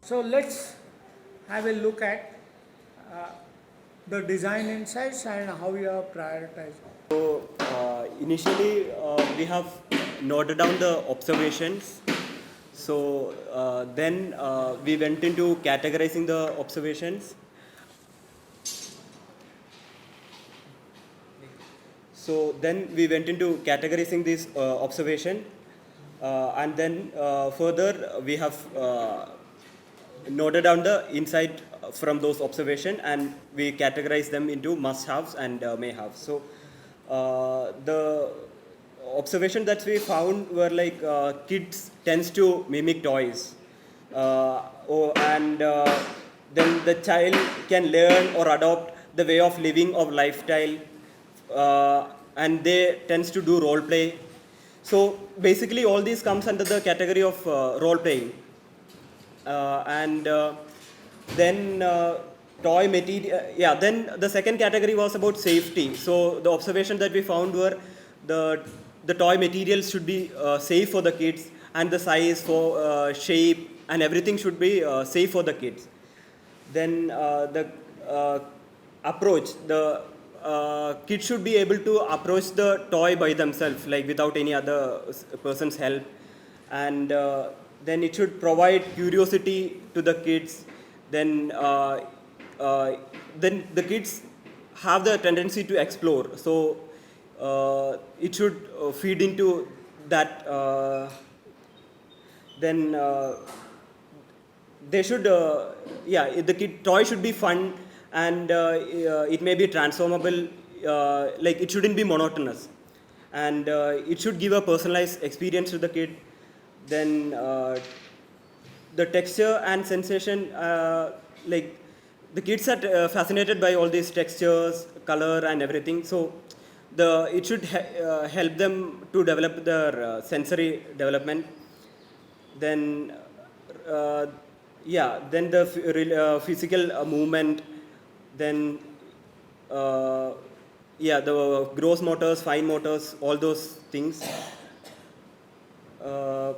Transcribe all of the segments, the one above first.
So let's have a look at uh, the design insights and how you are prioritizing. So initially we have noted down the observations. So then we went into categorizing the observations. So then we went into categorizing this observation, and then further we have noted down the insight from those observation, and we categorize them into must-haves and may-haves. So the observation that we found were like kids tends to mimic toys, and then the child can learn or adopt the way of living of lifestyle, and they tends to do role play. So basically all these comes under the category of role playing. And then toy material, yeah, then the second category was about safety. So the observation that we found were the the toy materials should be safe for the kids, and the size, for shape and everything should be safe for the kids. Then the uh, approach, the kids should be able to approach the toy by themselves, like without any other person's help. And then it should provide curiosity to the kids. Then uh, then the kids have the tendency to explore, so it should feed into that. Then they should, yeah, the kid toy should be fun, and it may be transformable, like it shouldn't be monotonous, and it should give a personalized experience to the kid. Then the texture and sensation, like the kids are fascinated by all these textures, color and everything, so the it should help them to develop their sensory development. Then uh, yeah, then the physical movement. Then uh, yeah, the gross motors, fine motors, all those things. uh,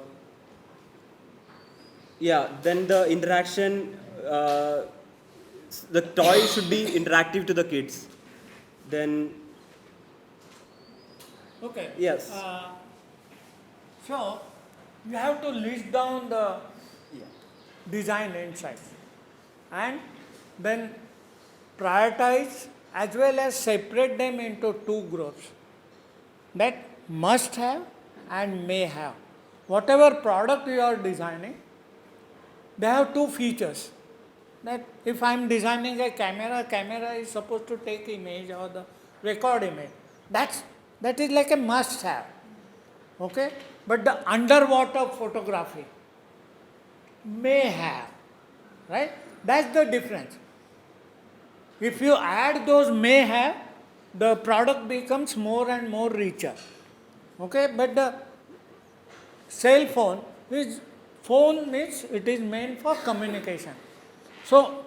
yeah, then the interaction, the toy should be interactive to the kids. Then Okay. yes. So you have to list down the Yeah. design insights and then prioritize as well as separate them into two groups that must have and may have. Whatever product you are designing, they have two features. That if I am designing a camera, camera is supposed to take image or the record image. That is like a must have. Okay? But the underwater photography may have, right? That's the difference. If you add those may have, the product becomes more and more richer. Okay? But the cell phone means it is meant for communication. So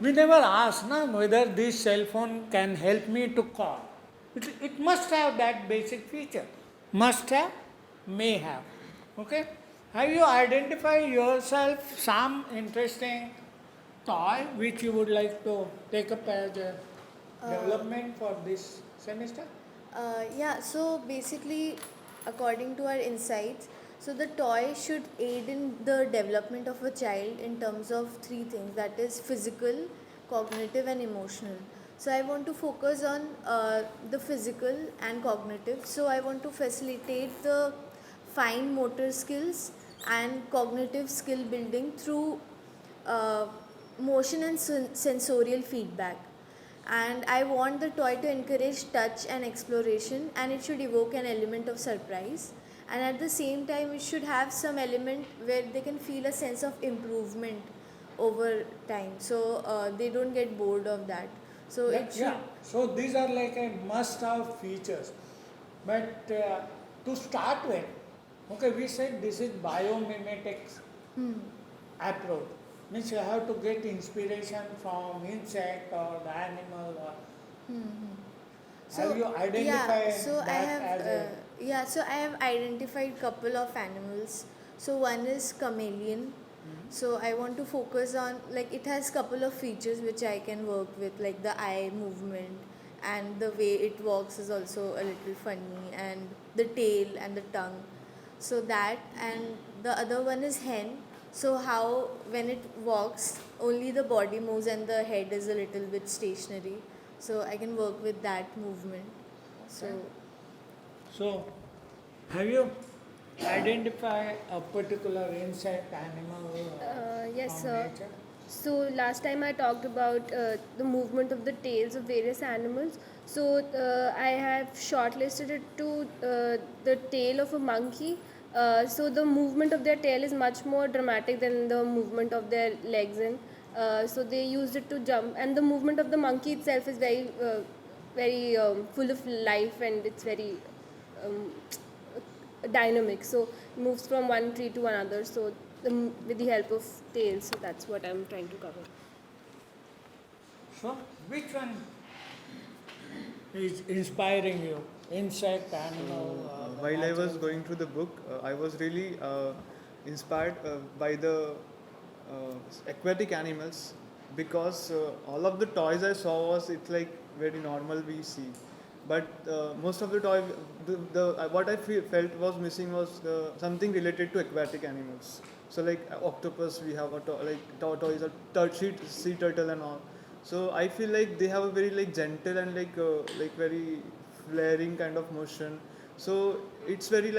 we never ask whether this cell phone can help me to call. It must have that basic feature. Must have, may have. Okay? Have you identified yourself some interesting toy which you would like to take up as a development for this semester? Yeah, so basically, according to our insights, so the toy should aid in the development of a child in terms of three things, that is physical, cognitive, and emotional. So I want to focus on the physical and cognitive. So I want to facilitate the fine motor skills and cognitive skill building through uh, motion and sensorial feedback. And I want the toy to encourage touch and exploration, and it should evoke an element of surprise, and at the same time it should have some element where they can feel a sense of improvement over time, so they don't get bored of that. So Yeah, it should yeah. So these are like a must-have features. But to start with, okay, we said this is biomimetics approach. Means you have to get inspiration from insect or the animal. Or have you identified that as a so I have identified couple of animals. So one is chameleon, So I want to focus on, like, it has couple of features which I can work with, like the eye movement, and the way it walks is also a little funny, and the tail and the tongue. So that, and the other one is hen. So how when it walks, only the body moves and the head is a little bit stationary. So I can work with that movement. So So, have you identified a particular insect, animal Yes, from sir. nature? So last time I talked about the movement of the tails of various animals. So I have shortlisted it to the tail of a monkey. So the movement of their tail is much more dramatic than the movement of their legs. And so they used it to jump. And the movement of the monkey itself is very full of life, and it's very um, dynamic. So it moves from one tree to another. So with the help of tails. So that's what I'm trying to cover. So, which one is inspiring you? Insect, animal? The While I was natural? going through the book, I was really inspired by the aquatic animals, because all of the toys I saw was, it's like very normal we see, but most of the toy, what I felt was missing was something related to aquatic animals. So like octopus, we have a like tortoise, a sea turtle and all. So I feel like they have a very like gentle and like very flaring kind of motion. So it's very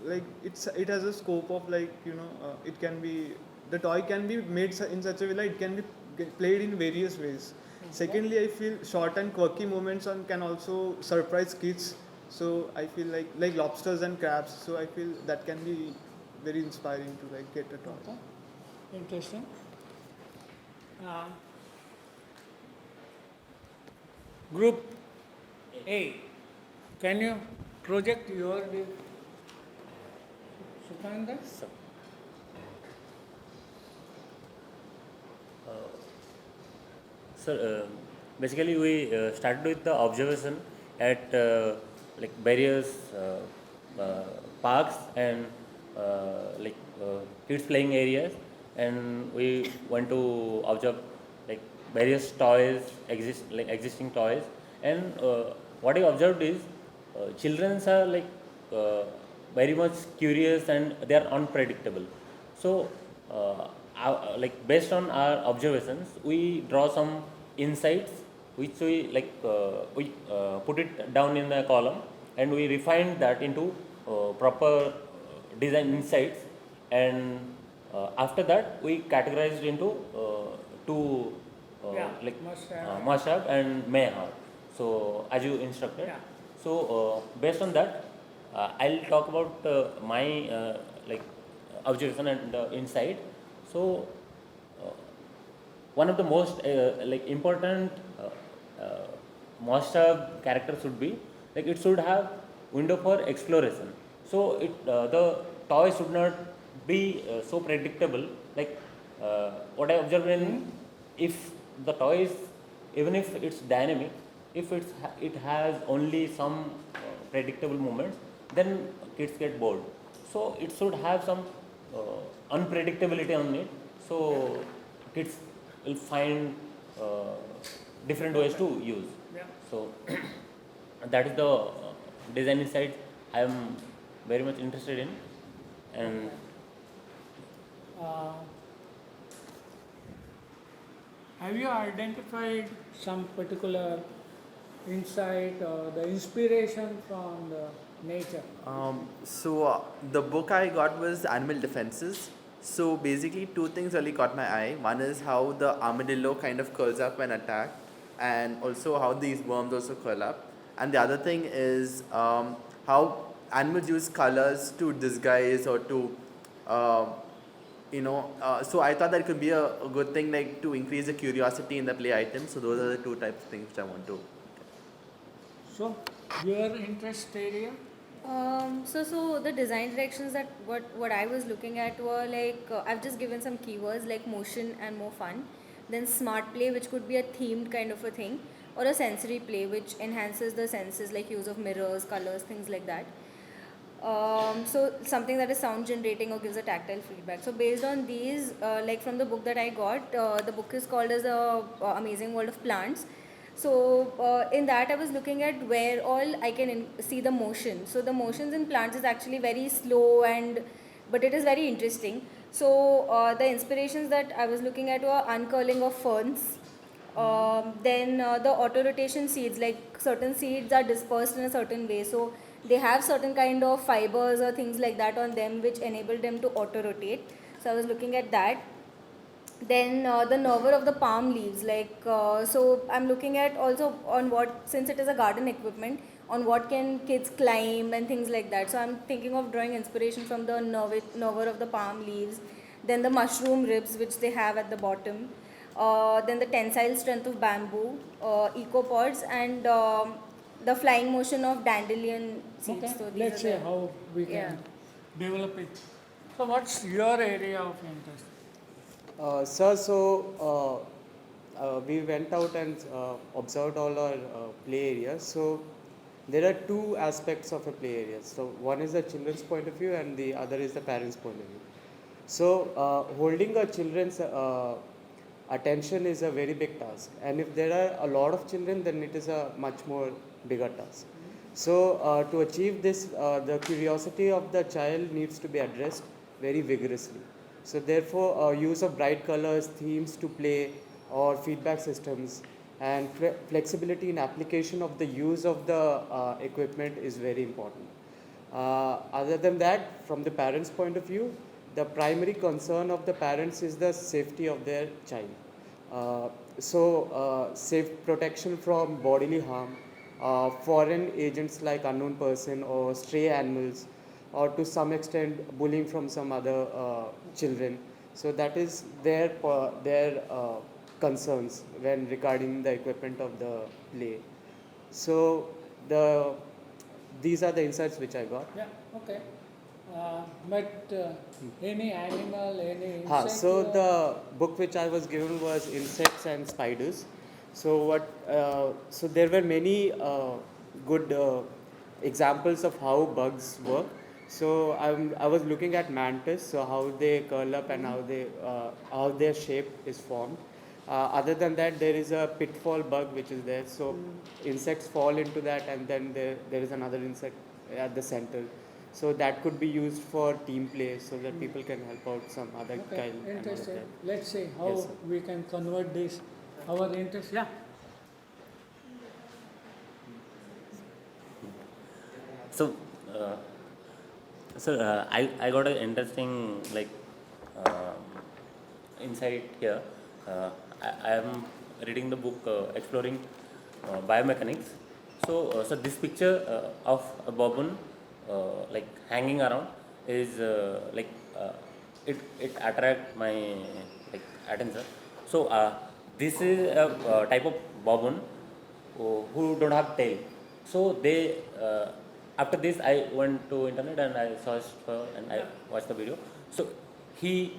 it has a scope of it can be, the toy can be made in such a way that it can be played in various ways. Secondly, I feel short and quirky moments can also surprise kids. So I feel like lobsters and crabs. So I feel that can be very inspiring to like get a toy. Okay. Interesting. Uh, Group A, can you project your view? Sukanda? Sir, basically we started with the observation at like various parks and kids playing areas, and we want to observe like various toys existing toys, and what I observed is children are uh, very much curious and they are unpredictable. So based on our observations, we draw some insights which we put it down in a column, and we refine that into proper design insights, and after that we categorized into two Yeah, must have. must have and may have, so as you instructed. Yeah. So based on that, I'll talk about my like observation and insight. So uh, one of the most important must-have character should be like it should have window for exploration. So the toy should not be so predictable. Like what I observed in, if the toy is, even if it's dynamic, if it has only some predictable movements, then kids get bored. So it should have some unpredictability on it. So kids will find different ways to use. Yeah. So that is the design insight I am very much interested in, and Uh, have you identified some particular insight or the inspiration from the nature? The book I got was Animal Defenses. So basically, two things really caught my eye. One is how the armadillo kind of curls up when attacked, and also how these worms also curl up. And the other thing is how animals use colors to disguise or to, so I thought that it could be a good thing, like to increase the curiosity in the play items. So those are the two types of things which I want to. So, your interest area? So the design directions that what I was looking at were like I've just given some keywords like motion and more fun, then smart play, which could be a themed kind of a thing, or a sensory play which enhances the senses like use of mirrors, colors, things like that. So something that is sound generating or gives a tactile feedback. So based on these, like from the book that I got, the book is called as the Amazing World of Plants. So in that I was looking at where all I can see the motion. So the motions in plants is actually very slow but it is very interesting. So the inspirations that I was looking at were uncurling of ferns. Then the auto rotation seeds, like certain seeds are dispersed in a certain way, so they have certain kind of fibers or things like that on them which enable them to auto rotate. So I was looking at that. Then the nervure of the palm leaves, so I'm looking at also on what, since it is a garden equipment, on what can kids climb and things like that. So I'm thinking of drawing inspiration from the nervure of the palm leaves, then the mushroom ribs which they have at the bottom, then the tensile strength of bamboo, ecopods, and the flying motion of dandelion seeds. Okay, So these let's are see the, how we can yeah. develop it. So what's your area of interest? Sir, so we went out and observed all our play areas. So there are two aspects of a play area. So one is the children's point of view and the other is the parents' point of view. So holding a children's attention is a very big task, and if there are a lot of children, then it is a much more bigger task. So to achieve this, the curiosity of the child needs to be addressed very vigorously. So therefore, use of bright colors, themes to play, or feedback systems, and flexibility in application of the use of the equipment is very important. Other than that, from the parents' point of view, the primary concern of the parents is the safety of their child. Safe protection from bodily harm, foreign agents like unknown person or stray animals, or to some extent bullying from some other children. So that is their concerns when regarding the equipment of the play. So these are the insights which I got. Yeah, okay. But any animal, any insect? So the book which I was given was insects and spiders. So so there were many good examples of how bugs work. So I was looking at mantis, so how they curl up and how their shape is formed. Other than that, there is a pitfall bug which is there. So insects fall into that, and then there is another insect at the center. So that could be used for team play, so that people can help out some other Okay, child. and all of interesting. that. Let's see how Yes, sir. we can convert this, our interest. Yeah. So, I got an interesting insight here. I am reading the book Exploring Biomechanics. So this picture of a bobbin hanging around is it attract my attention. So this is a type of bobbin who don't have tail. So they after this I went to internet and I searched for and I watched the video. So he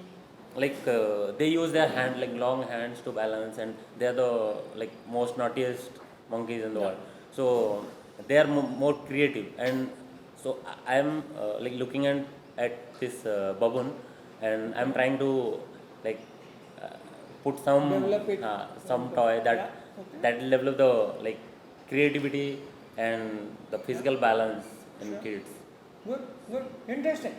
they use their hand long hands to balance, and they are the most naughtiest monkeys in the world. So they are more creative, and so I am looking at this baboon, and I'm trying to uh, put Develop it. some toy that Yeah, okay. that will develop the creativity and the physical balance in kids. Good, good, interesting.